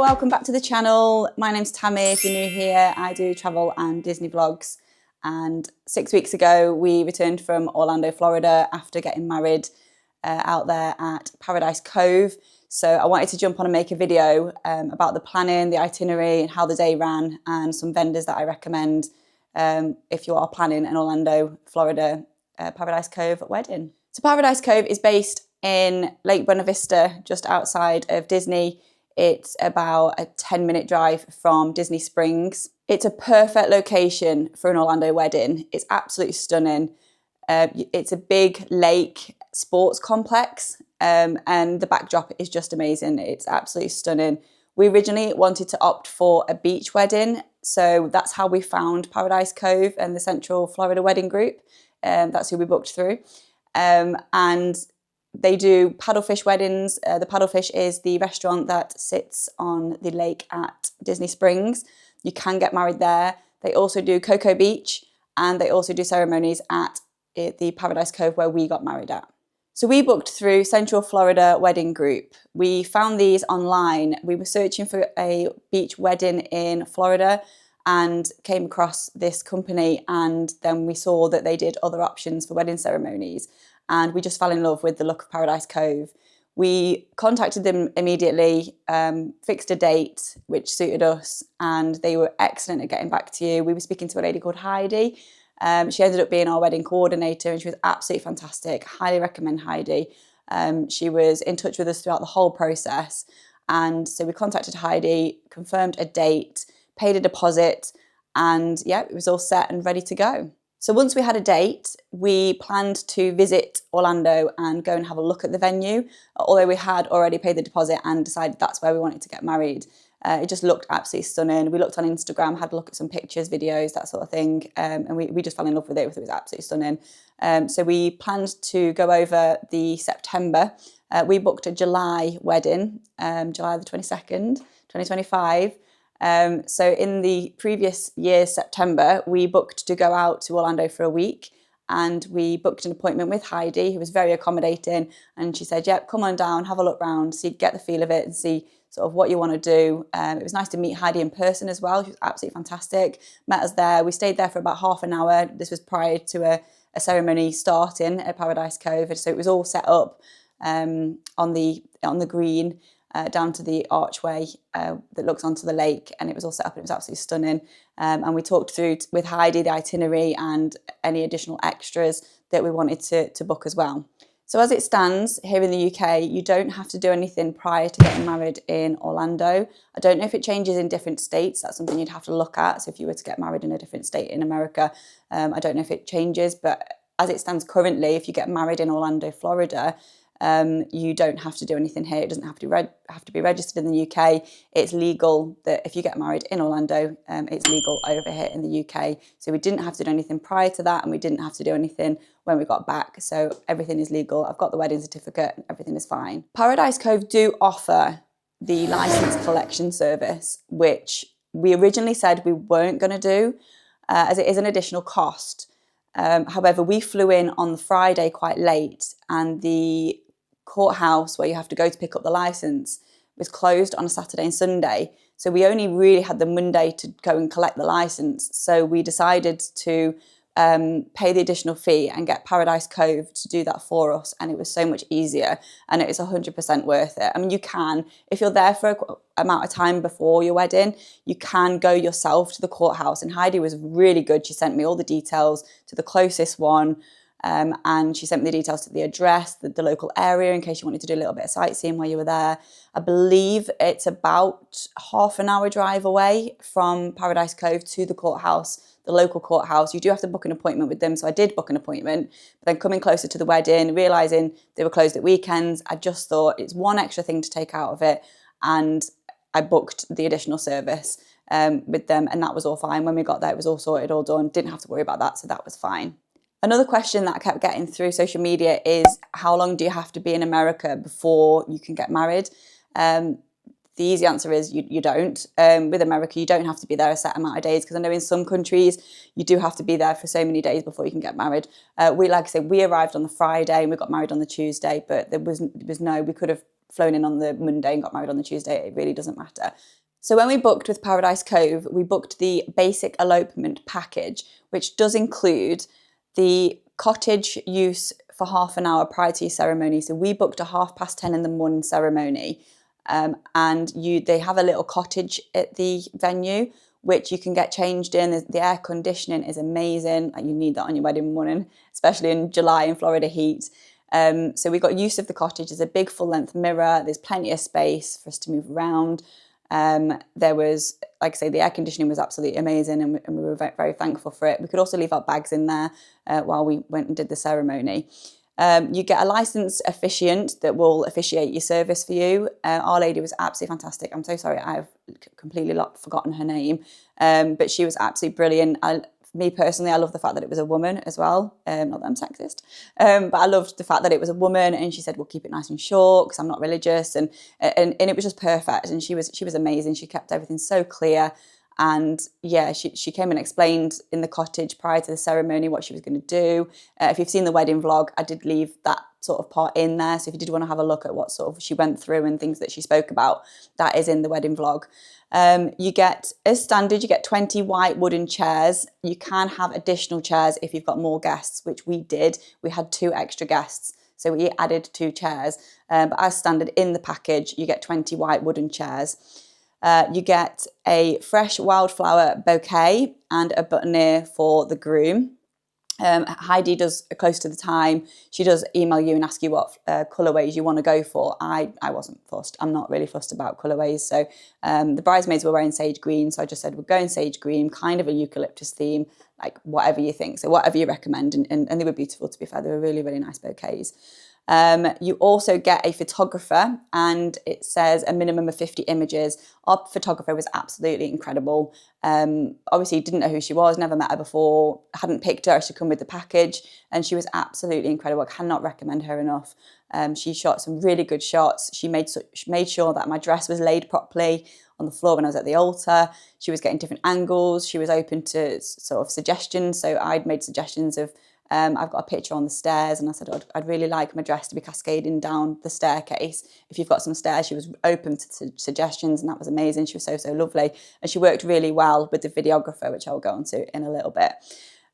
welcome back to the channel. My name's Tammy. If you're new here, I do travel and Disney vlogs. And 6 weeks ago, we returned from Orlando, Florida after getting married out there at Paradise Cove. So I wanted to jump on and make a video about the planning, the itinerary and how the day ran, and some vendors that I recommend if you are planning an Orlando, Florida Paradise Cove wedding. So Paradise Cove is based in Lake Buena Vista, just outside of Disney. It's about a 10-minute drive from Disney Springs. It's a perfect location for an Orlando wedding. It's absolutely stunning. It's a big lake sports complex, and the backdrop is just amazing. It's absolutely stunning. We originally wanted to opt for a beach wedding, so that's how we found Paradise Cove and the Central Florida Wedding Group. That's who we booked through. And they do paddlefish weddings. The Paddlefish is the restaurant that sits on the lake at Disney Springs. You can get married there. They also do Cocoa Beach, and they also do ceremonies at the Paradise Cove where we got married at. So we booked through Central Florida Wedding Group. We found these online. We were searching for a beach wedding in Florida and came across this company, and then we saw that they did other options for wedding ceremonies. And we just fell in love with the look of Paradise Cove. We contacted them immediately, fixed a date which suited us, and they were excellent at getting back to you. We were speaking to a lady called Heidi. She ended up being our wedding coordinator, and she was absolutely fantastic. Highly recommend Heidi. She was in touch with us throughout the whole process. And so we contacted Heidi, confirmed a date, paid a deposit, and yeah, it was all set and ready to go. So once we had a date, we planned to visit Orlando and go and have a look at the venue, although we had already paid the deposit and decided that's where we wanted to get married. It just looked absolutely stunning. We looked on Instagram, had a look at some pictures, videos, that sort of thing, and we just fell in love with it. It was absolutely stunning. So we planned to go over the September. We booked a July wedding, July the 22nd, 2025. So in the previous year's September, we booked to go out to Orlando for a week, and we booked an appointment with Heidi, who was very accommodating, and she said, yep, come on down, have a look round, see, get the feel of it and see sort of what you want to do. It was nice to meet Heidi in person as well. She was absolutely fantastic. Met us there. We stayed there for about half an hour. This was prior to a ceremony starting at Paradise Cove. So it was all set up on the green, down to the archway that looks onto the lake, and it was all set up and it was absolutely stunning. And we talked through with Heidi the itinerary and any additional extras that we wanted to book as well. So as it stands here in the UK, you don't have to do anything prior to getting married in Orlando. I don't know if it changes in different states. That's something you'd have to look at. So if you were to get married in a different state in America, I don't know if it changes, but as it stands currently, if you get married in Orlando, Florida, you don't have to do anything here. It doesn't have to be registered in the UK. It's legal that if you get married in Orlando, it's legal over here in the UK. So we didn't have to do anything prior to that, and we didn't have to do anything when we got back. So everything is legal. I've got the wedding certificate and everything is fine. Paradise Cove do offer the license collection service, which we originally said we weren't going to do, as it is an additional cost. However, we flew in on the Friday quite late, and the courthouse where you have to go to pick up the license was closed on a Saturday and Sunday. So we only really had the Monday to go and collect the license. So we decided to pay the additional fee and get Paradise Cove to do that for us. And it was so much easier, and it was 100% worth it. I mean, you can, if you're there for an amount of time before your wedding, you can go yourself to the courthouse. And Heidi was really good. She sent me all the details to the closest one. And she sent me the details to the address, the local area, in case you wanted to do a little bit of sightseeing while you were there. I believe it's about half an hour drive away from Paradise Cove to the courthouse, the local courthouse. You do have to book an appointment with them. So I did book an appointment, but then coming closer to the wedding, realising they were closed at weekends, I just thought it's one extra thing to take out of it. And I booked the additional service with them, and that was all fine. When we got there, it was all sorted, all done. Didn't have to worry about that. So that was fine. Another question that I kept getting through social media is, how long do you have to be in America before you can get married? The easy answer is you don't. With America, you don't have to be there a set amount of days, because I know in some countries you do have to be there for so many days before you can get married. Like I said, we arrived on the Friday and we got married on the Tuesday, but we could have flown in on the Monday and got married on the Tuesday. It really doesn't matter. So when we booked with Paradise Cove, we booked the basic elopement package, which does include the cottage use for half an hour prior to your ceremony. So we booked a 10:30 in the morning ceremony, and they have a little cottage at the venue, which you can get changed in. The air conditioning is amazing. Like, you need that on your wedding morning, especially in July in Florida heat. So we got use of the cottage. There's a big full length mirror. There's plenty of space for us to move around. There was, like I say, the air conditioning was absolutely amazing, and we were very, very thankful for it. We could also leave our bags in there while we went and did the ceremony. You get a licensed officiant that will officiate your service for you. Our lady was absolutely fantastic. I'm so sorry, I've completely forgotten her name, but she was absolutely brilliant. Me personally, I love the fact that it was a woman as well. Not that I'm sexist, but I loved the fact that it was a woman. And she said, "We'll keep it nice and short because I'm not religious," and it was just perfect. And she was amazing. She kept everything so clear. And yeah, she came and explained in the cottage prior to the ceremony what she was going to do. If you've seen the wedding vlog, I did leave that sort of part in there. So if you did want to have a look at what sort of she went through and things that she spoke about, that is in the wedding vlog. You get, as standard, you get 20 white wooden chairs. You can have additional chairs if you've got more guests, which we did. We had 2 extra guests, so we added 2 chairs. But as standard in the package, you get 20 white wooden chairs. You get a fresh wildflower bouquet and a boutonniere for the groom. Heidi does, close to the time, she does email you and ask you what colourways you want to go for. I wasn't fussed. I'm not really fussed about colourways. So the bridesmaids were wearing sage green, so I just said we're going sage green, kind of a eucalyptus theme, like whatever you think. So whatever you recommend, and they were beautiful, to be fair. They were really, really nice bouquets. You also get a photographer, and it says a minimum of 50 images. Our photographer was absolutely incredible. Obviously didn't know who she was, never met her before, hadn't picked her to come with the package, and she was absolutely incredible. I cannot recommend her enough. She shot some really good shots. She made sure that my dress was laid properly on the floor when I was at the altar. She was getting different angles. She was open to sort of suggestions. So I'd made suggestions of, I've got a picture on the stairs, and I said I'd really like my dress to be cascading down the staircase. If you've got some stairs, she was open to suggestions, and that was amazing. She was so lovely, and she worked really well with the videographer, which I'll go on to in a little bit.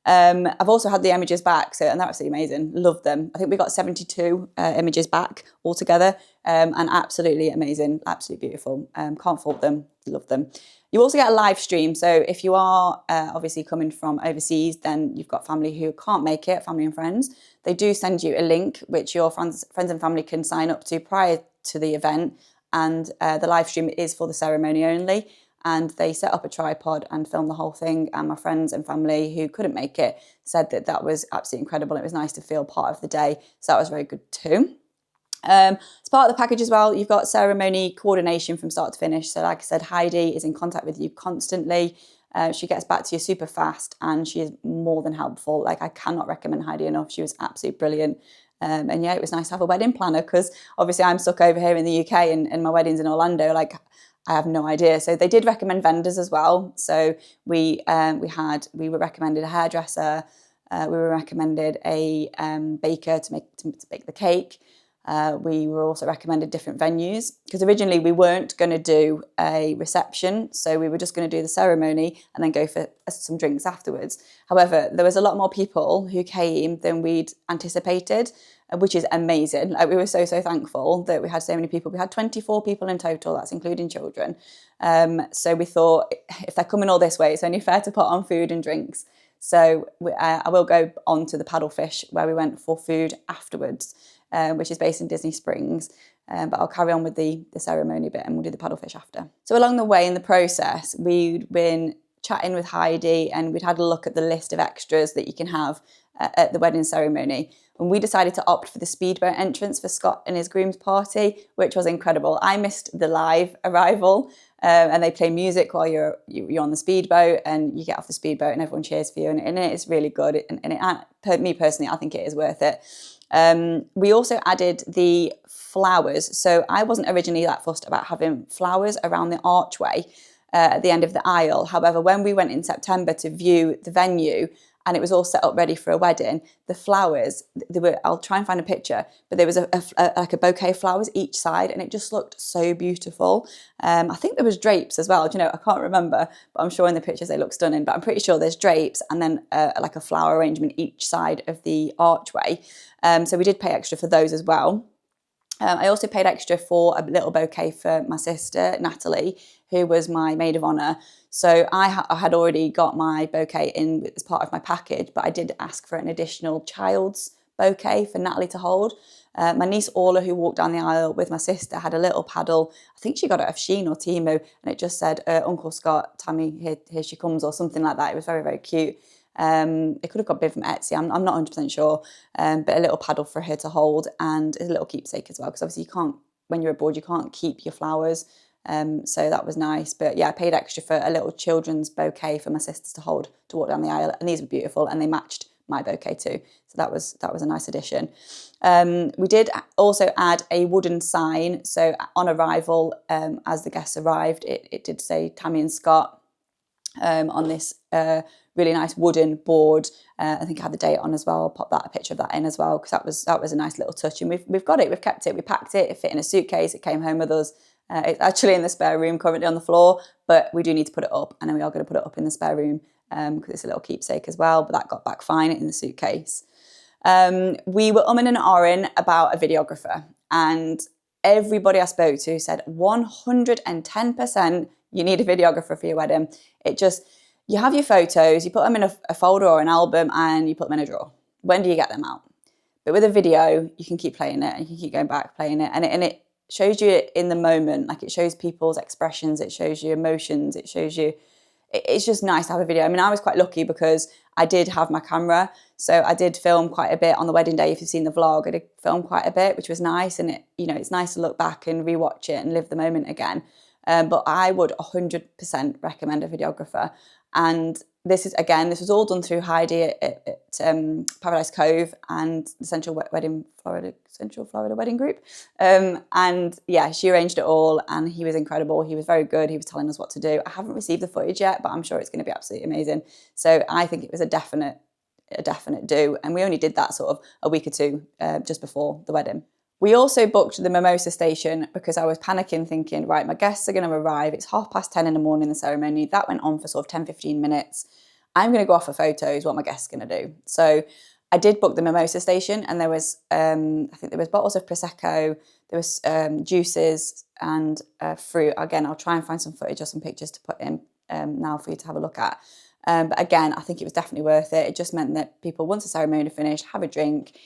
I've also had the images back, and they're absolutely amazing. Love them. I think we got 72 images back altogether, and absolutely amazing, absolutely beautiful. Can't fault them. Love them. You also get a live stream. So if you are obviously coming from overseas, then you've got family who can't make it, family and friends. They do send you a link which your friends and family can sign up to prior to the event, and the live stream is for the ceremony only. And they set up a tripod and filmed the whole thing. And my friends and family who couldn't make it said that was absolutely incredible. It was nice to feel part of the day. So that was very good too. As part of the package as well, you've got ceremony coordination from start to finish. So like I said, Heidi is in contact with you constantly. She gets back to you super fast, and she is more than helpful. Like, I cannot recommend Heidi enough. She was absolutely brilliant. And yeah, it was nice to have a wedding planner, because obviously I'm stuck over here in the UK and my wedding's in Orlando. Like, I have no idea. So they did recommend vendors as well. So we were recommended a hairdresser. We were recommended a baker to bake the cake. We were also recommended different venues, because originally we weren't going to do a reception. So we were just going to do the ceremony and then go for some drinks afterwards. However, there was a lot more people who came than we'd anticipated, which is amazing. Like, we were so thankful that we had so many people. We had 24 people in total, that's including children. So we thought, if they're coming all this way, it's only fair to put on food and drinks. So I will go on to the Paddlefish, where we went for food afterwards, which is based in Disney Springs. But I'll carry on with the ceremony bit, and we'll do the Paddlefish after. So along the way in the process, we'd been chatting with Heidi, and we'd had a look at the list of extras that you can have at the wedding ceremony. And we decided to opt for the speedboat entrance for Scott and his groom's party, which was incredible. I missed the live arrival, and they play music while you're on the speedboat, and you get off the speedboat and everyone cheers for you, and it is really good. Me personally, I think it is worth it. We also added the flowers. So I wasn't originally that fussed about having flowers around the archway at the end of the aisle. However, when we went in September to view the venue, and it was all set up ready for a wedding. The flowers, they were, I'll try and find a picture, but there was like a bouquet of flowers each side, and it just looked so beautiful. I think there was drapes as well. Do you know, I can't remember, but I'm sure in the pictures they look stunning. But I'm pretty sure there's drapes and then like a flower arrangement each side of the archway. So we did pay extra for those as well. I also paid extra for a little bouquet for my sister, Natalie, who was my maid of honour. So I had already got my bouquet in as part of my package, but I did ask for an additional child's bouquet for Natalie to hold. My niece Orla, who walked down the aisle with my sister, had a little paddle. I think she got it off Shein or Temu, and it just said, Uncle Scott, Tammy, here she comes, or something like that. It was very, very cute. It could have got bid from Etsy, I'm not 100% sure, but a little paddle for her to hold, and a little keepsake as well, because obviously you can't, when you're abroad, you can't keep your flowers, so that was nice. But yeah, I paid extra for a little children's bouquet for my sisters to hold to walk down the aisle, and these were beautiful, and they matched my bouquet too, so that was a nice addition. We did also add a wooden sign, so on arrival, as the guests arrived, it did say Tammy and Scott on this really nice wooden board. I think I had the date on as well. I'll pop a picture of that in as well, because that was a nice little touch, and we've got it, we've kept it, we packed it, it fit in a suitcase, it came home with us. It's actually in the spare room currently on the floor, but we do need to put it up, and then we are going to put it up in the spare room because it's a little keepsake as well, but that got back fine in the suitcase. We were umming and ahhing about a videographer, and everybody I spoke to said 110% you need a videographer for your wedding. You have your photos, you put them in a folder or an album, and you put them in a drawer. When do you get them out? But with a video, you can keep playing it, and you can keep going back playing it, and it shows you in the moment. Like, it shows people's expressions, it shows you emotions, it shows you. It's just nice to have a video. I mean, I was quite lucky because I did have my camera, so I did film quite a bit on the wedding day. If you've seen the vlog, I did film quite a bit, which was nice, and it's nice to look back and rewatch it and live the moment again. But I would 100% recommend a videographer. And this was all done through Heidi at Paradise Cove and the Central Florida Wedding Group. And yeah, she arranged it all, and he was incredible. He was very good. He was telling us what to do. I haven't received the footage yet, but I'm sure it's going to be absolutely amazing. So I think it was a definite do. And we only did that sort of a week or two just before the wedding. We also booked the mimosa station because I was panicking, thinking, right, my guests are going to arrive. It's 10:30 in the morning, the ceremony. That went on for sort of 10-15 minutes. I'm going to go off for photos, what my guests are going to do. So I did book the mimosa station, and there was, I think there was bottles of Prosecco, there was juices and fruit. Again, I'll try and find some footage or some pictures to put in now for you to have a look at. But again, I think it was definitely worth it. It just meant that people, once the ceremony finished, have a drink.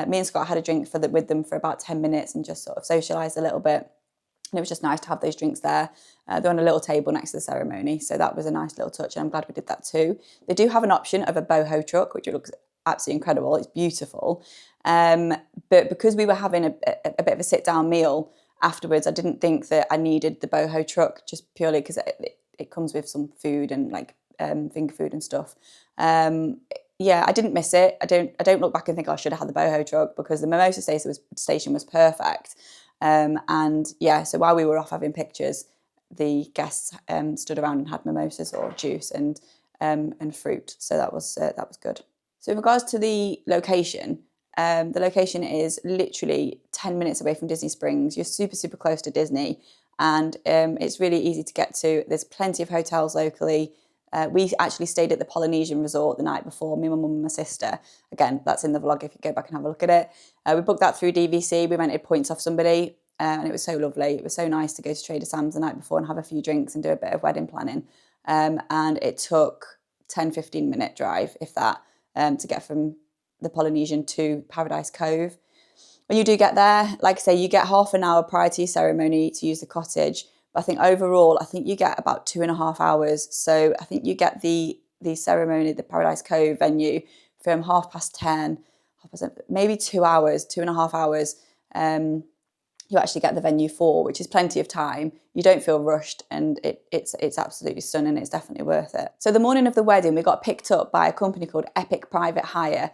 Me and Scott had a drink with them for about 10 minutes and just sort of socialised a little bit. And it was just nice to have those drinks there. They're on a little table next to the ceremony, so that was a nice little touch, and I'm glad we did that too. They do have an option of a boho truck, which looks absolutely incredible. It's beautiful. But because we were having a bit of a sit-down meal afterwards, I didn't think that I needed the boho truck, just purely because it comes with some food and like finger food and stuff. Yeah, I didn't miss it. I don't look back and think, I should have had the boho truck, because the mimosa station was perfect. And yeah, so while we were off having pictures, the guests stood around and had mimosas or juice and fruit. So that was good. So in regards to the location is literally 10 minutes away from Disney Springs. You're super, super close to Disney, and it's really easy to get to. There's plenty of hotels locally. We actually stayed at the Polynesian resort the night before, me, my mum and my sister. Again, that's in the vlog if you go back and have a look at it. We booked that through DVC. We rented points off somebody, and it was so lovely. It was so nice to go to Trader Sam's the night before and have a few drinks and do a bit of wedding planning. And it took 10-15 minute drive, if that, to get from the Polynesian to Paradise Cove. When you do get there, like I say, you get half an hour prior to your ceremony to use the cottage. But I think overall, you get about 2.5 hours. So I think you get the ceremony, the Paradise Cove venue, from 10:30, maybe 2 hours, 2.5 hours. You actually get the venue for, which is plenty of time. You don't feel rushed, and it's absolutely stunning. It's definitely worth it. So the morning of the wedding, we got picked up by a company called Epic Private Hire.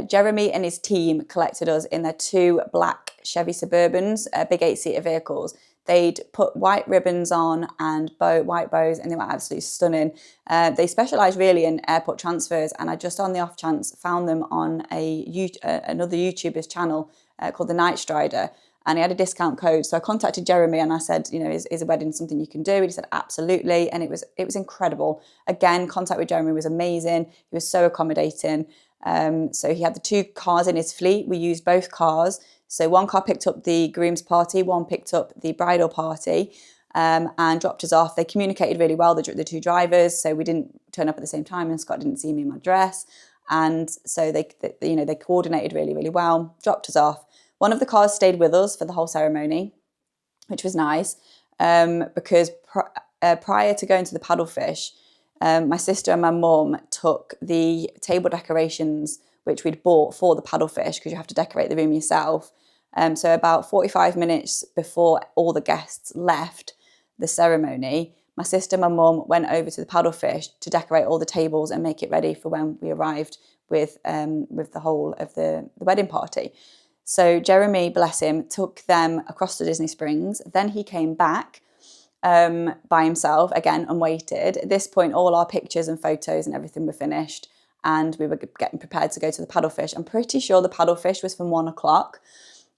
Jeremy and his team collected us in their 2 black Chevy Suburbans, big 8-seater vehicles. They'd put white ribbons on and white bows, and they were absolutely stunning. They specialise really in airport transfers, and I just on the off chance found them on another YouTuber's channel called The Night Strider, and he had a discount code. So I contacted Jeremy and I said, you know, is a wedding something you can do? And he said, absolutely. And it was incredible. Again, contact with Jeremy was amazing. He was so accommodating. So he had the 2 cars in his fleet. We used both cars. So one car picked up the groom's party, one picked up the bridal party, and dropped us off. They communicated really well, the 2 drivers, so we didn't turn up at the same time, and Scott didn't see me in my dress. And so they coordinated really, really well, dropped us off. One of the cars stayed with us for the whole ceremony, which was nice, because prior to going to the Paddlefish, my sister and my mum took the table decorations which we'd bought for the Paddlefish, because you have to decorate the room yourself. So about 45 minutes before all the guests left the ceremony, my sister and my mum went over to the Paddlefish to decorate all the tables and make it ready for when we arrived with the whole of the wedding party. So Jeremy, bless him, took them across to Disney Springs. Then he came back by himself again and waited. At this point, all our pictures and photos and everything were finished, and we were getting prepared to go to the Paddlefish. I'm pretty sure the Paddlefish was from 1 o'clock.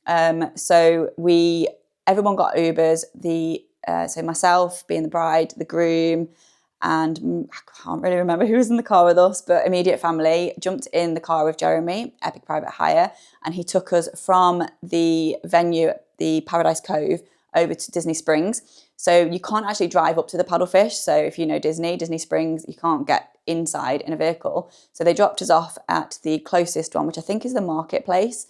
So everyone got Ubers. So myself being the bride, the groom, and I can't really remember who was in the car with us, but immediate family jumped in the car with Jeremy, Epic Private Hire, and he took us from the venue, the Paradise Cove, over to Disney Springs. So you can't actually drive up to the Paddlefish. So if you know Disney Springs, you can't get inside in a vehicle. So they dropped us off at the closest one, which I think is the marketplace.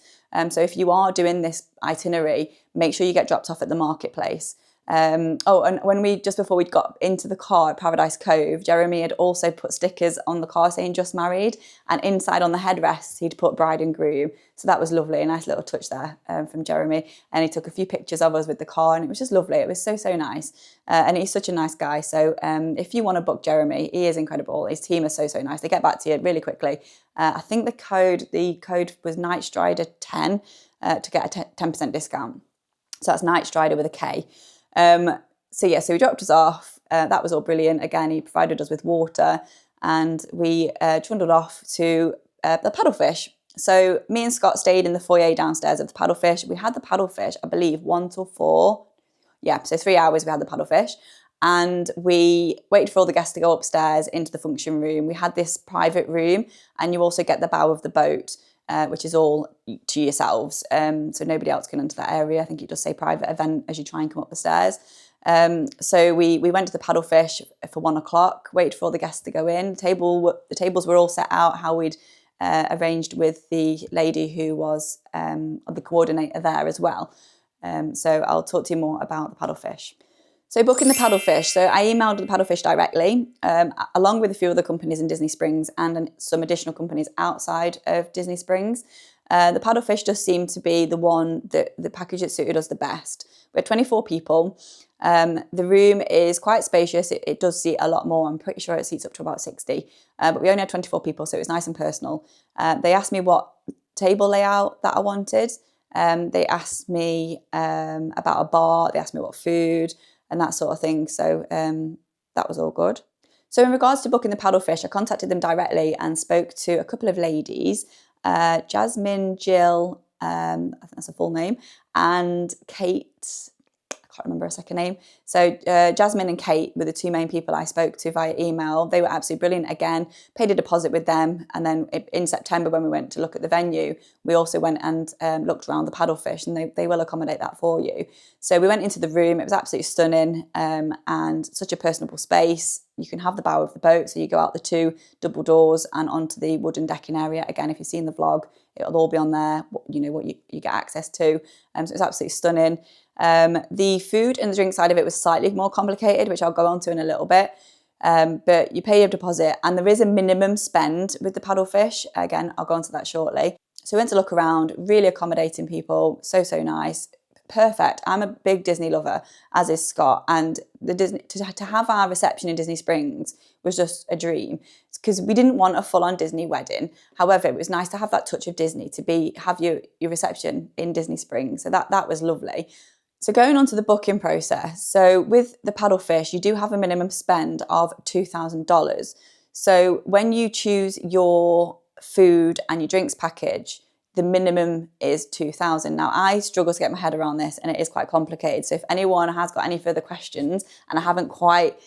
So if you are doing this itinerary, make sure you get dropped off at the marketplace. And when just before we got into the car at Paradise Cove, Jeremy had also put stickers on the car saying just married, and inside on the headrests he'd put bride and groom. So that was lovely, a nice little touch there from Jeremy. And he took a few pictures of us with the car, and it was just lovely. It was so nice, and he's such a nice guy. So if you want to book Jeremy, he is incredible. His team is so nice. They get back to you really quickly. I think the code was Night Strider 10 to get a 10% discount. So that's Night Strider with a K. So he dropped us off. That was all brilliant. Again, he provided us with water, and we trundled off to the Paddlefish. So me and Scott stayed in the foyer downstairs of the Paddlefish. We had the Paddlefish, I believe, 1 till 4. Yeah, so 3 hours we had the Paddlefish. And we waited for all the guests to go upstairs into the function room. We had this private room, and you also get the bow of the boat, which is all to yourselves. So nobody else can enter that area. I think it does say private event as you try and come up the stairs. So we went to the Paddlefish for 1 o'clock, waited for all the guests to go in. The tables were all set out, how we'd arranged with the lady who was the coordinator there as well. So I'll talk to you more about the Paddlefish. So booking the Paddlefish. So I emailed the Paddlefish directly, along with a few other companies in Disney Springs and some additional companies outside of Disney Springs. The Paddlefish just seemed to be the package that suited us the best. We had 24 people. The room is quite spacious. It does seat a lot more. I'm pretty sure it seats up to about 60. But we only had 24 people, so it was nice and personal. They asked me what table layout that I wanted. They asked me about a bar. They asked me what food and that sort of thing. So that was all good. So in regards to booking the Paddlefish, I contacted them directly and spoke to a couple of ladies, Jasmine, Jill, I think that's a full name, and Kate. I can't remember her second name. So Jasmine and Kate were the 2 main people I spoke to via email. They were absolutely brilliant. Again, paid a deposit with them. And then in September, when we went to look at the venue, we also went and looked around the Paddlefish, and they will accommodate that for you. So we went into the room. It was absolutely stunning, and such a personable space. You can have the bow of the boat, so you go out the 2 double doors and onto the wooden decking area. Again, if you've seen the vlog, it'll all be on there, what you get access to. So it's absolutely stunning. The food and the drink side of it was slightly more complicated, which I'll go on to in a little bit. But you pay your deposit, and there is a minimum spend with the Paddlefish. Again, I'll go on to that shortly. So we went to look around, really accommodating people, so nice, perfect. I'm a big Disney lover, as is Scott, and the Disney to have our reception in Disney Springs was just a dream, because we didn't want a full-on Disney wedding. However, it was nice to have that touch of Disney, to have your reception in Disney Springs. So that was lovely. So going on to the booking process. So with the Paddlefish, you do have a minimum spend of $2,000. So when you choose your food and your drinks package, the minimum is $2,000. Now, I struggle to get my head around this, and it is quite complicated. So if anyone has got any further questions and I haven't quite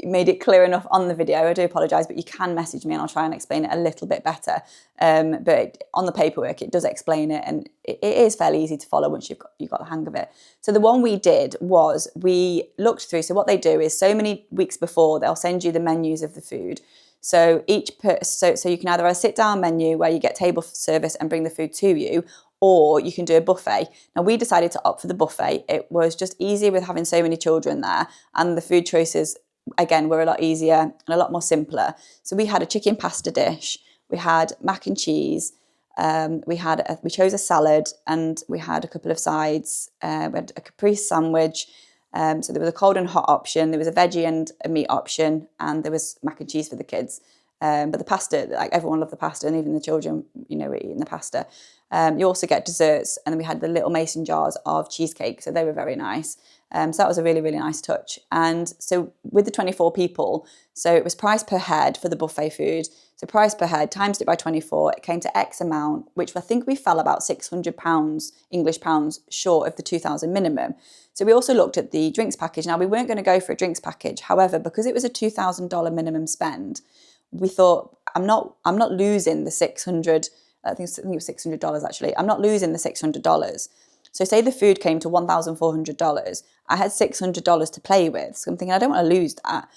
made it clear enough on the video, I do apologise, but you can message me and I'll try and explain it a little bit better. But on the paperwork, it does explain it, and it is fairly easy to follow once you've got the hang of it. So the one we did was we looked through. So what they do is, so many weeks before, they'll send you the menus of the food. So so you can either have a sit-down menu where you get table service and bring the food to you, or you can do a buffet. Now, we decided to opt for the buffet. It was just easier with having so many children there, and the food choices, again, were a lot easier and a lot more simpler. So we had a chicken pasta dish, we had mac and cheese, we chose a salad, and we had a couple of sides. We had a caprese sandwich. So there was a cold and hot option, there was a veggie and a meat option, and there was mac and cheese for the kids. But the pasta, like, everyone loved the pasta, and even the children, were eating the pasta. You also get desserts, and then we had the little mason jars of cheesecake, so they were very nice. So that was a really, really nice touch. And so with the 24 people, so it was price per head for the buffet food. So price per head, times it by 24, it came to X amount, which I think we fell about £600 English pounds short of the 2,000 minimum. So we also looked at the drinks package. Now, we weren't going to go for a drinks package. However, because it was a $2,000 minimum spend, we thought, I'm not losing the 600. I think it was $600 actually. I'm not losing the $600. So say the food came to $1,400. I had $600 to play with. So I'm thinking, I don't want to lose that.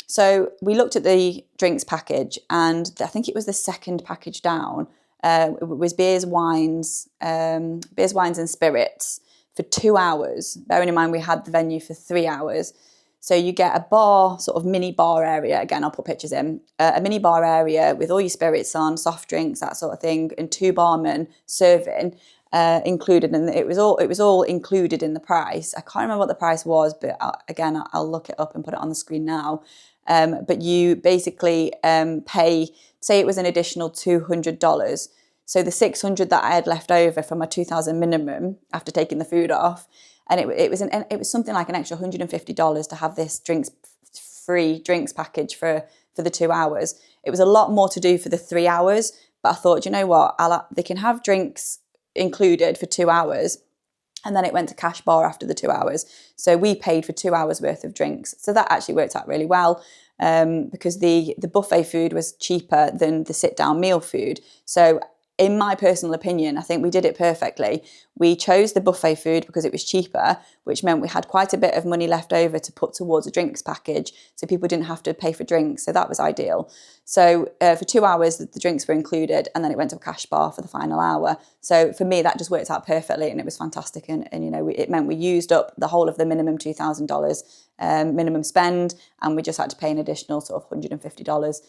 So we looked at the drinks package, and I think it was the second package down. It was beers, wines and spirits for 2 hours. Bearing in mind we had the venue for 3 hours. So you get a bar, sort of mini bar area. Again, I'll put pictures in. A mini bar area with all your spirits on, soft drinks, that sort of thing, and 2 barmen serving included. And it was all included in the price. I can't remember what the price was, but I'll look it up and put it on the screen now. But you basically pay, say it was an additional $200. So the $600 that I had left over from my 2,000 minimum after taking the food off, and it was something like an extra $150 to have this free drinks package for the 2 hours. It was a lot more to do for the 3 hours, but I thought, you know what, they can have drinks included for 2 hours. And then it went to cash bar after the 2 hours. So we paid for 2 hours worth of drinks. So that actually worked out really well, because the buffet food was cheaper than the sit-down meal food. So in my personal opinion, I think we did it perfectly. We chose the buffet food because it was cheaper, which meant we had quite a bit of money left over to put towards a drinks package, so people didn't have to pay for drinks. So that was ideal. So for 2 hours, the drinks were included, and then it went to a cash bar for the final hour. So for me, that just worked out perfectly, and it was fantastic. And it meant we used up the whole of the minimum $2,000 minimum spend, and we just had to pay an additional sort of $150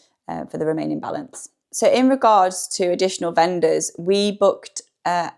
for the remaining balance. So in regards to additional vendors, we booked a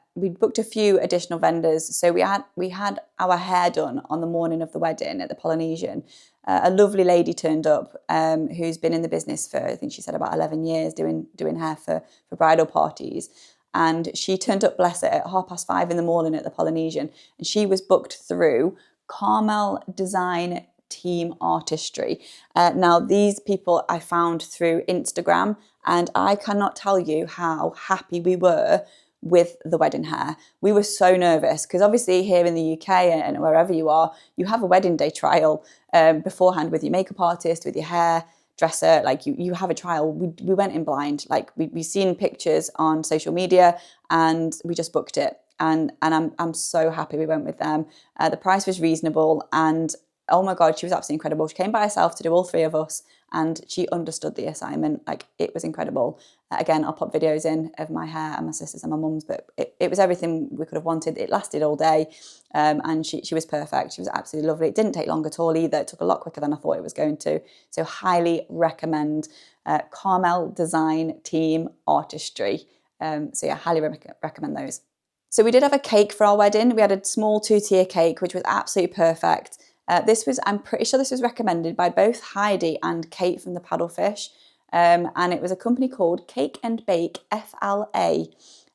few additional vendors. So we had our hair done on the morning of the wedding at the Polynesian. A lovely lady turned up who's been in the business for, I think she said, about 11 years doing hair for bridal parties. And she turned up, bless her, at 5:30 in the morning at the Polynesian. And she was booked through Karmel Design Team Artistry. Now, these people I found through Instagram, and I cannot tell you how happy we were with the wedding hair. We were so nervous because obviously here in the UK and wherever you are, you have a wedding day trial beforehand with your makeup artist, with your hairdresser. Like you have a trial. We went in blind. Like we've seen pictures on social media, and we just booked it. And I'm so happy we went with them. The price was reasonable, and oh my God, she was absolutely incredible. She came by herself to do all 3 of us, and she understood the assignment. Like, it was incredible. Again, I'll put videos in of my hair and my sister's and my mum's, but it was everything we could have wanted. It lasted all day, and she was perfect. She was absolutely lovely. It didn't take long at all either. It took a lot quicker than I thought it was going to. So highly recommend Karmel Design Team Artistry. So yeah, highly recommend those. So we did have a cake for our wedding. We had a small 2-tier cake, which was absolutely perfect. I'm pretty sure this was recommended by both Heidi and Kate from the Paddlefish. And it was a company called Cake and Bake FLA.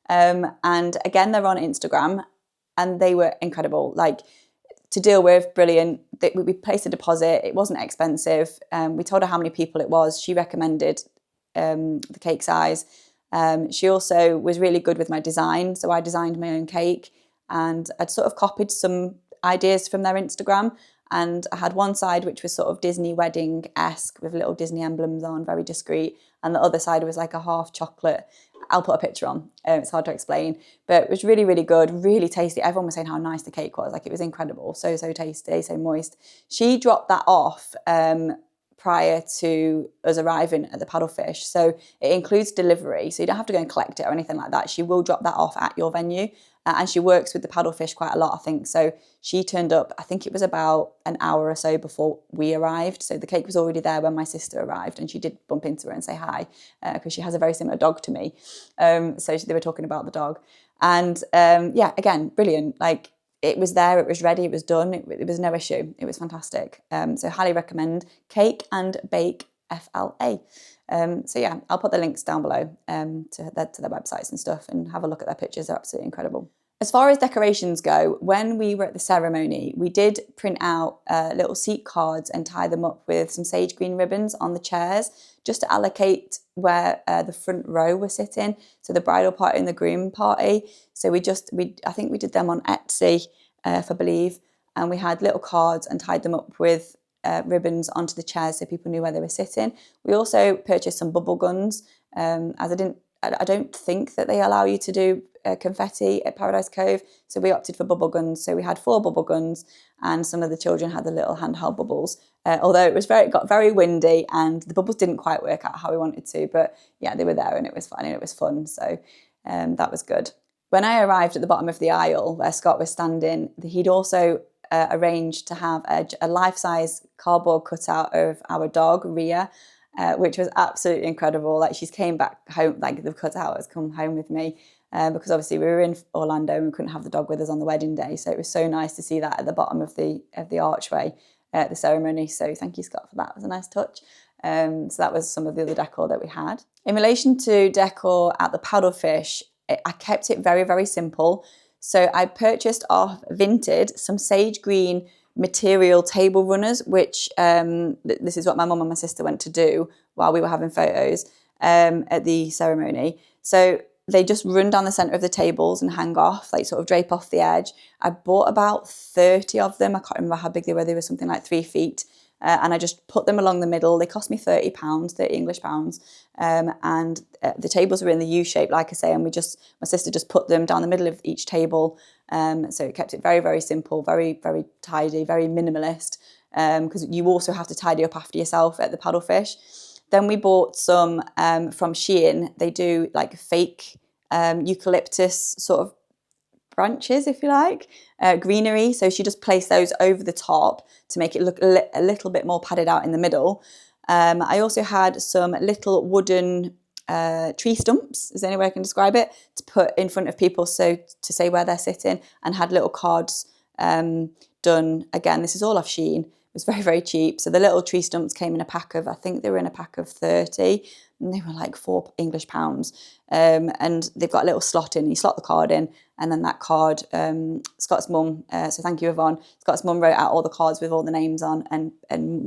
And again, they're on Instagram, and they were incredible. Like, to deal with, brilliant. We placed a deposit. It wasn't expensive. We told her how many people it was. She recommended the cake size. She also was really good with my design. So I designed my own cake, and I'd sort of copied some ideas from their Instagram. And I had one side which was sort of Disney wedding-esque with little Disney emblems on, very discreet. And the other side was like a half chocolate. I'll put a picture on. It's hard to explain, but it was really, really good, really tasty. Everyone was saying how nice the cake was. Like, it was incredible. So, so tasty, so moist. She dropped that off prior to us arriving at the Paddlefish. So it includes delivery. So you don't have to go and collect it or anything like that. She will drop that off at your venue. And she works with the Paddlefish quite a lot, I think. So she turned up, I think it was about an hour or so before we arrived. So the cake was already there when my sister arrived, and she did bump into her and say hi, because she has a very similar dog to me. So they were talking about the dog. And yeah, again, brilliant. Like, it was there, it was ready, it was done. It was no issue. It was fantastic. So highly recommend Cake and Bake FLA. So yeah, I'll put the links down below to their websites and stuff, and have a look at their pictures. They're absolutely incredible. As far as decorations go, when we were at the ceremony, we did print out little seat cards and tie them up with some sage green ribbons on the chairs, just to allocate where the front row were sitting. So the bridal party and the groom party. So I think we did them on Etsy, if I believe, and we had little cards and tied them up with ribbons onto the chairs so people knew where they were sitting. We also purchased some bubble guns, as I don't think that they allow you to do confetti at Paradise Cove, so we opted for bubble guns. So we had 4 bubble guns, and some of the children had the little handheld bubbles. Although it got very windy, and the bubbles didn't quite work out how we wanted to, but yeah, they were there, and it was fun, and it was fun. So that was good. When I arrived at the bottom of the aisle where Scott was standing, he'd also arranged to have a life-size cardboard cutout of our dog, Rhea, which was absolutely incredible. Like, she's came back home, like the cutout has come home with me, because obviously we were in Orlando and we couldn't have the dog with us on the wedding day. So it was so nice to see that at the bottom of the archway at the ceremony. So thank you, Scott, for that. It was a nice touch. So that was some of the other decor that we had. In relation to decor at the Paddlefish, I kept it very, very simple. So I purchased off Vinted some sage green material table runners, which this is what my mum and my sister went to do while we were having photos at the ceremony. So they just run down the centre of the tables and hang off, like sort of drape off the edge. I bought about 30 of them. I can't remember how big they were. They were something like 3 feet. And I just put them along the middle. They cost me £30, 30 English pounds. And the tables were in the U shape, like I say, and my sister just put them down the middle of each table. So it kept it very, very simple, very, very tidy, very minimalist, because you also have to tidy up after yourself at the Paddlefish. Then we bought some from Shein. They do like fake eucalyptus sort of branches, if you like, greenery. So she just placed those over the top to make it look a little bit more padded out in the middle. I also had some little wooden tree stumps, is the only way I can describe it, to put in front of people, so to say where they're sitting, and had little cards done. Again, this is all off Shein. It was very, very cheap. So the little tree stumps came in a pack of, I think they were in a pack of 30, and they were like £4 English pounds. And they've got a little slot in, you slot the card in, and then that card, Scott's mum, so thank you, Yvonne, Scott's mum wrote out all the cards with all the names on, and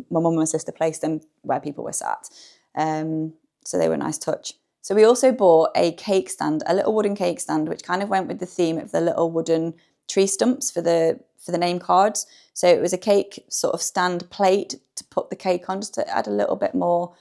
my mum and my sister placed them where people were sat. So they were a nice touch. So we also bought a cake stand, a little wooden cake stand, which kind of went with the theme of the little wooden tree stumps for the name cards. So it was a cake sort of stand plate to put the cake on, just to add a little bit more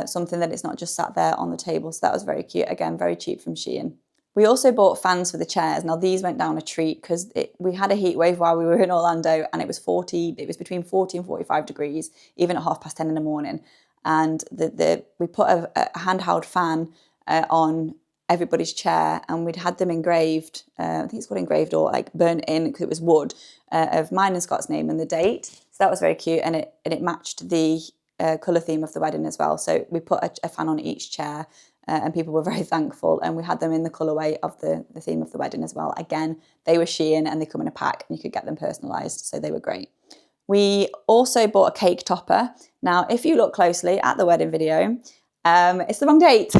something that it's not just sat there on the table. So that was very cute. Again, very cheap from Shein. We also bought fans for the chairs. Now these went down a treat because we had a heat wave while we were in Orlando, and it was between 40 and 45 degrees, even at 10:30 in the morning. And we put a handheld fan on everybody's chair, and we'd had them engraved, I think it's called engraved or like burnt in because it was wood, of mine and Scott's name and the date. So that was very cute, and it matched the colour theme of the wedding as well. So we put a fan on each chair, and people were very thankful. And we had them in the colourway of the theme of the wedding as well. Again, they were Shein and they come in a pack and you could get them personalised, so they were great. We also bought a cake topper. Now, if you look closely at the wedding video, it's the wrong date.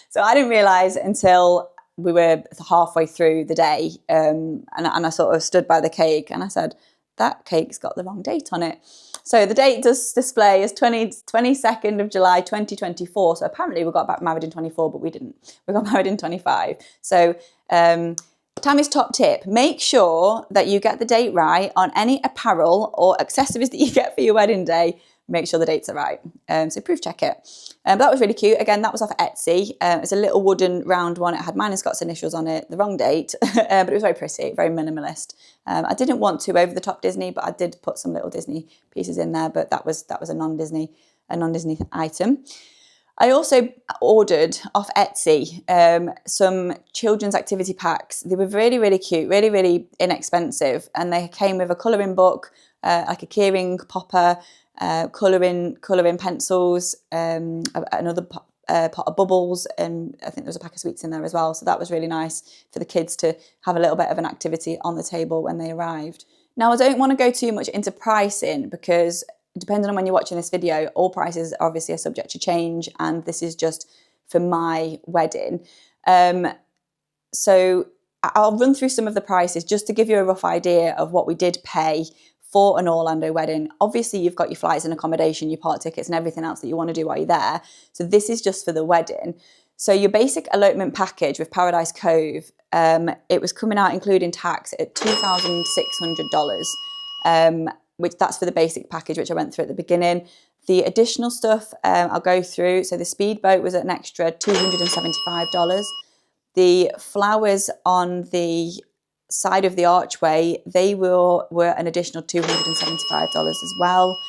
So I didn't realise until we were halfway through the day, and I sort of stood by the cake and I said, that cake's got the wrong date on it. So the date does display as 22nd of July 2024. So apparently we got married in 24, but we didn't. We got married in 25. So Tammy's top tip, make sure that you get the date right on any apparel or accessories that you get for your wedding day. Make sure the dates are right. So proof check it. But that was really cute. Again, that was off Etsy. It's a little wooden round one. It had mine and Scott's initials on it, the wrong date, but it was very pretty, very minimalist. I didn't want to over the top Disney, but I did put some little Disney pieces in there, but that was a non-Disney item. I also ordered off Etsy some children's activity packs. They were really, really cute, really, really inexpensive. And they came with a colouring book, like a keyring popper, colouring pencils, another pot of bubbles, and I think there was a pack of sweets in there as well. So that was really nice for the kids to have a little bit of an activity on the table when they arrived. Now, I don't want to go too much into pricing because depending on when you're watching this video, all prices obviously are subject to change, and this is just for my wedding. So I'll run through some of the prices just to give you a rough idea of what we did pay for an Orlando wedding. Obviously, you've got your flights and accommodation, your park tickets and everything else that you want to do while you're there. So this is just for the wedding. So your basic elopement package with Paradise Cove, it was coming out including tax at $2,600. Which that's for the basic package, which I went through at the beginning. The additional stuff I'll go through. So the speedboat was at an extra $275. The flowers on the side of the archway, they were an additional $275 as well.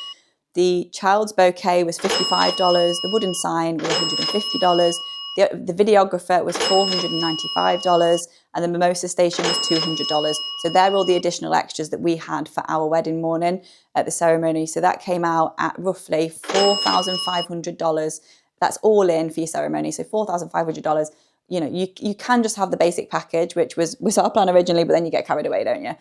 The child's bouquet was $55. The wooden sign was $150. The videographer was $495, and the mimosa station was $200. So they're all the additional extras that we had for our wedding morning at the ceremony. So that came out at roughly $4,500. That's all in for your ceremony. So $4,500. You know, you can just have the basic package, which was our plan originally, but then you get carried away, don't you?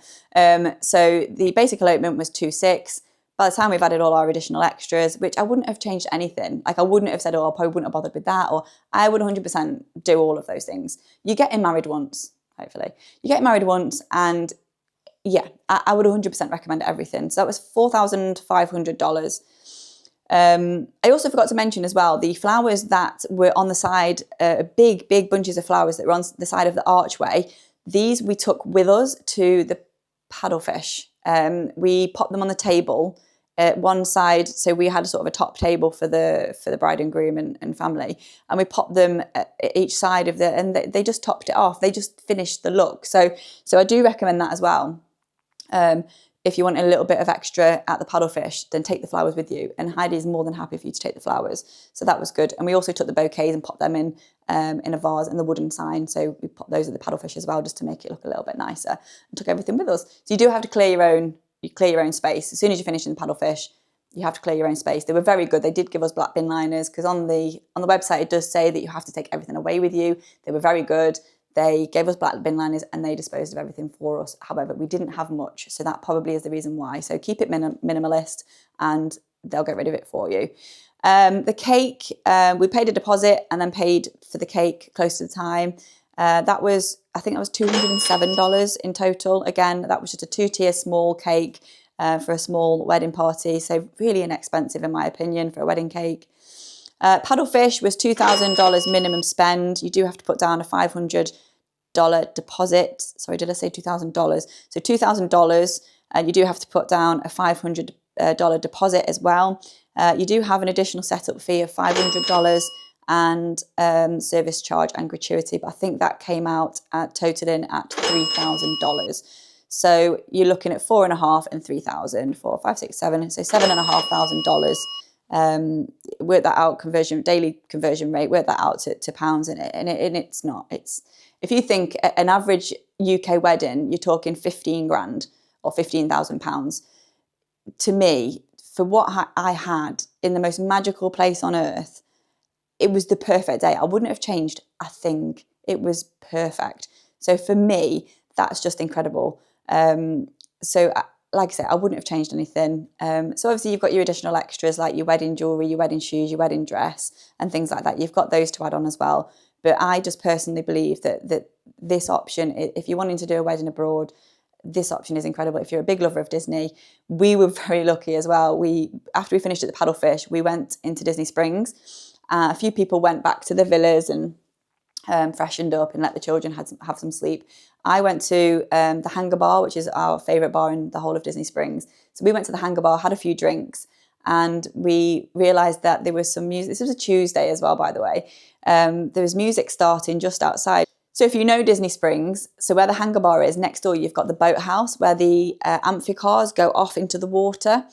So the basic elopement was $2,600. By the time we've added all our additional extras, which I wouldn't have changed anything. Like I wouldn't have said, oh, I probably wouldn't have bothered with that, or I would 100% do all of those things. You're getting married once, hopefully. You get married once, and yeah, I would 100% recommend everything. So that was $4,500. I also forgot to mention as well, the flowers that were on the side, big bunches of flowers that were on the side of the archway, these we took with us to the Paddlefish. We popped them on the table at one side, so we had sort of a top table for the bride and groom and family, and we popped them at each side of and they just topped it off. They just finished the look. So I do recommend that as well. If you want a little bit of extra at the Paddlefish, then take the flowers with you. And Heidi is more than happy for you to take the flowers. So that was good. And we also took the bouquets and popped them in a vase and the wooden sign. So we put those at the Paddlefish as well, just to make it look a little bit nicer, and took everything with us. So you do have to clear your own space. As soon as you finish in the Paddlefish, you have to clear your own space. They were very good. They did give us black bin liners, because on the website, it does say that you have to take everything away with you. They were very good. They gave us black bin liners and they disposed of everything for us. However, we didn't have much, so that probably is the reason why. So keep it minimalist and they'll get rid of it for you. The cake, we paid a deposit and then paid for the cake close to the time. I think that was $207 in total. Again, that was just a 2-tier small cake for a small wedding party. So really inexpensive in my opinion for a wedding cake. Paddlefish was $2,000 minimum spend. You do have to put down a $500 deposit. Sorry, did I say $2,000? So $2,000, you do have to put down a $500 deposit as well. You do have an additional setup fee of $500 and service charge and gratuity, but I think that came out totaling at $3,000. So you're looking at $4,500 and $3,000, 4, 5, 6, 7, so $7,500. Work that out, daily conversion rate, work that out to pounds, and it's not. If you think an average UK wedding, you're talking 15 grand or £15,000. To me, for what I had in the most magical place on earth, it was the perfect day. I wouldn't have changed a thing. It was perfect. So for me, that's just incredible. So like I said, I wouldn't have changed anything. So obviously you've got your additional extras like your wedding jewellery, your wedding shoes, your wedding dress and things like that. You've got those to add on as well. But I just personally believe that this option, if you're wanting to do a wedding abroad, this option is incredible. If you're a big lover of Disney, we were very lucky as well. After we finished at the Paddlefish, we went into Disney Springs. A few people went back to the villas and freshened up and let the children have some sleep. I went to the Hangar Bar, which is our favourite bar in the whole of Disney Springs. So we went to the Hangar Bar, had a few drinks, and we realised that there was some music. This was a Tuesday as well, by the way. There was music starting just outside. So if you know Disney Springs, so where the Hangar Bar is, next door you've got the boathouse where the amphicars go off into the water.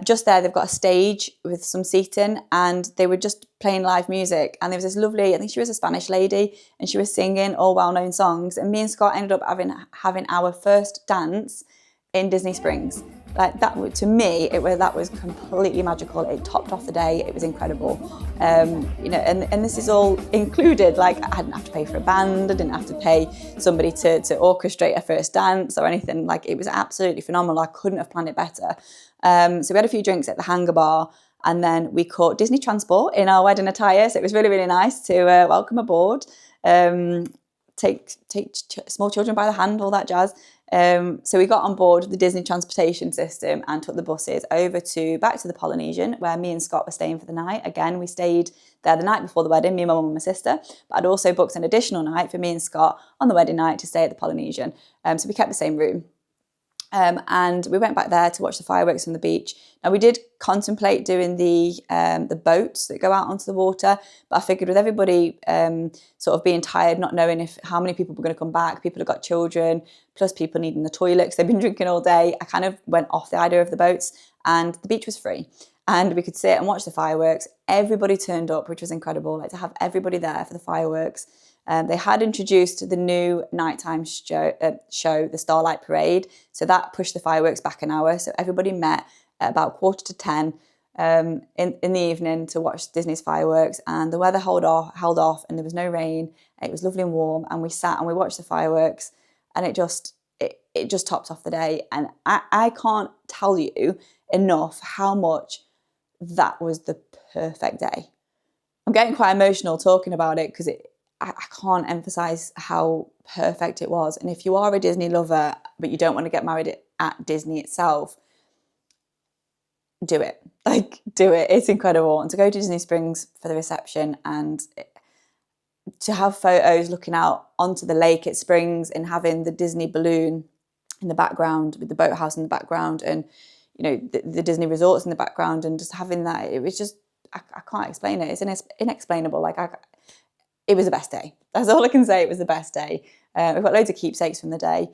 Just there, they've got a stage with some seating and they were just playing live music. And there was this lovely, I think she was a Spanish lady, and she was singing all well-known songs. And me and Scott ended up having our first dance in Disney Springs. Like that, to me, that was completely magical. It topped off the day. It was incredible. You know, and this is all included. Like I didn't have to pay for a band. I didn't have to pay somebody to orchestrate a first dance or anything. Like it was absolutely phenomenal. I couldn't have planned it better. So we had a few drinks at the Hangar Bar, and then we caught Disney Transport in our wedding attire. So it was really, really nice to welcome aboard, take small children by the hand, all that jazz. So we got on board the Disney transportation system and took the buses back to the Polynesian, where me and Scott were staying for the night. Again, we stayed there the night before the wedding, me, my mum and my sister, but I'd also booked an additional night for me and Scott on the wedding night to stay at the Polynesian. So we kept the same room. And we went back there to watch the fireworks from the beach. Now we did contemplate doing the boats that go out onto the water, but I figured with everybody sort of being tired, not knowing how many people were going to come back, people have got children, plus people needing the toilet because they've been drinking all day, I kind of went off the idea of the boats, and the beach was free. And we could sit and watch the fireworks. Everybody turned up, which was incredible, like to have everybody there for the fireworks. They had introduced the new nighttime show, the Starlight Parade. So that pushed the fireworks back an hour. So everybody met at about 9:45 in the evening to watch Disney's fireworks. And the weather held off and there was no rain. It was lovely and warm. And we sat and we watched the fireworks, and it just topped off the day. And I can't tell you enough how much that was the perfect day. I'm getting quite emotional talking about it because I can't emphasize how perfect it was. And if you are a Disney lover, but you don't want to get married at Disney itself, do it. Like, do it. It's incredible. And to go to Disney Springs for the reception and to have photos looking out onto the lake at Springs and having the Disney balloon in the background with the boathouse in the background and, you know, the Disney resorts in the background, and just having that, it was just, I can't explain it. It's inexplainable. Like, it was the best day. That's all I can say. It was the best day. We've got loads of keepsakes from the day.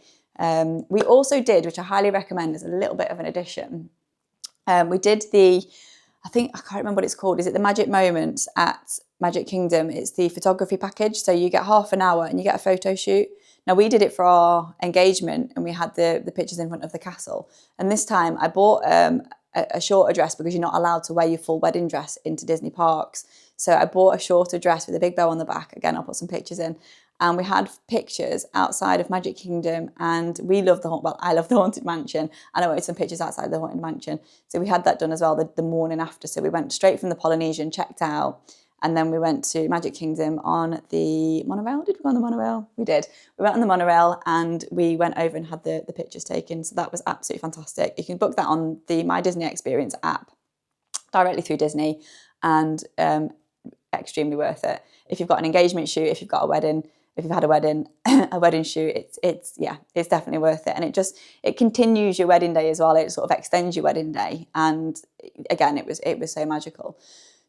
We also did, which I highly recommend as a little bit of an addition, we did I can't remember what it's called. Is it the Magic Moments at Magic Kingdom? It's the photography package. So you get half an hour and you get a photo shoot. Now we did it for our engagement and we had the pictures in front of the castle. And this time I bought a shorter dress because you're not allowed to wear your full wedding dress into Disney parks. So I bought a shorter dress with a big bow on the back. Again, I'll put some pictures in. And we had pictures outside of Magic Kingdom, and I love the Haunted Mansion, and I wanted some pictures outside the Haunted Mansion. So we had that done as well the morning after. So we went straight from the Polynesian, checked out, and then we went to Magic Kingdom on the monorail. Did we go on the monorail? We did. We went on the monorail and we went over and had the pictures taken. So that was absolutely fantastic. You can book that on the My Disney Experience app directly through Disney, and extremely worth it. If you've got an engagement shoot, if you've got a wedding, if you've had a wedding, a wedding shoot, it's definitely worth it. And it continues your wedding day as well. It sort of extends your wedding day. And again, it was so magical.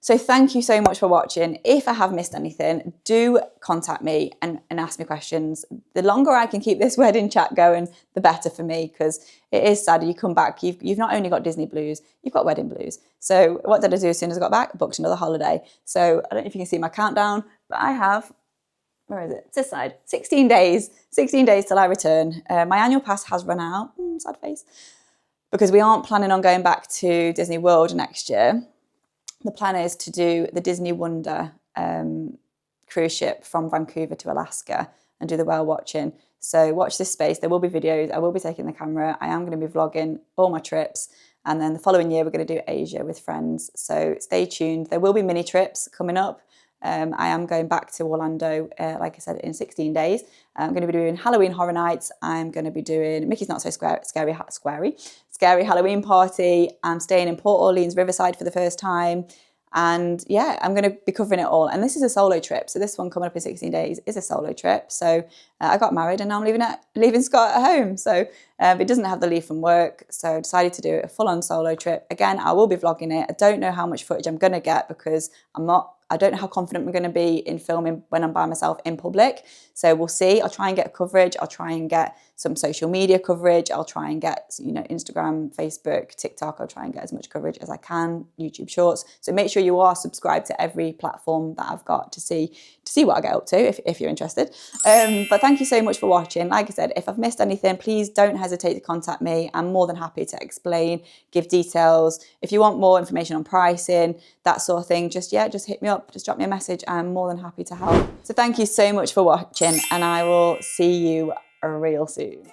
So thank you so much for watching. If I have missed anything, do contact me and ask me questions. The longer I can keep this wedding chat going, the better for me, because it is sad. You come back, you've not only got Disney blues, you've got wedding blues. So what did I do as soon as I got back? I booked another holiday. So I don't know if you can see my countdown, but I have, where is it? It's this side. 16 days till I return. My annual pass has run out. Sad face. Because we aren't planning on going back to Disney World next year. The plan is to do the Disney Wonder cruise ship from Vancouver to Alaska and do the whale watching. So watch this space. There will be videos. I will be taking the camera. I am going to be vlogging all my trips. And then the following year, we're going to do Asia with friends. So stay tuned. There will be mini trips coming up. I am going back to Orlando, like I said, in 16 days. I'm going to be doing Halloween Horror Nights. I'm going to be doing Mickey's Not So Scary Halloween Party. I'm staying in Port Orleans Riverside for the first time. And yeah, I'm going to be covering it all. And this is a solo trip. So this one coming up in 16 days is a solo trip. So I got married and now I'm leaving Scott at home. So it doesn't have the leave from work. So I decided to do a full-on solo trip. Again, I will be vlogging it. I don't know how much footage I'm going to get because I don't know how confident I'm going to be in filming when I'm by myself in public. So we'll see. I'll try and get coverage. I'll try and get some social media coverage. I'll try and get, Instagram, Facebook, TikTok. I'll try and get as much coverage as I can, YouTube Shorts. So make sure you are subscribed to every platform that I've got to see what I get up to if you're interested. But thank you so much for watching. Like I said, if I've missed anything, please don't hesitate to contact me. I'm more than happy to explain, give details. If you want more information on pricing, that sort of thing, just hit me up, just drop me a message. I'm more than happy to help. So thank you so much for watching and I will see you real soon.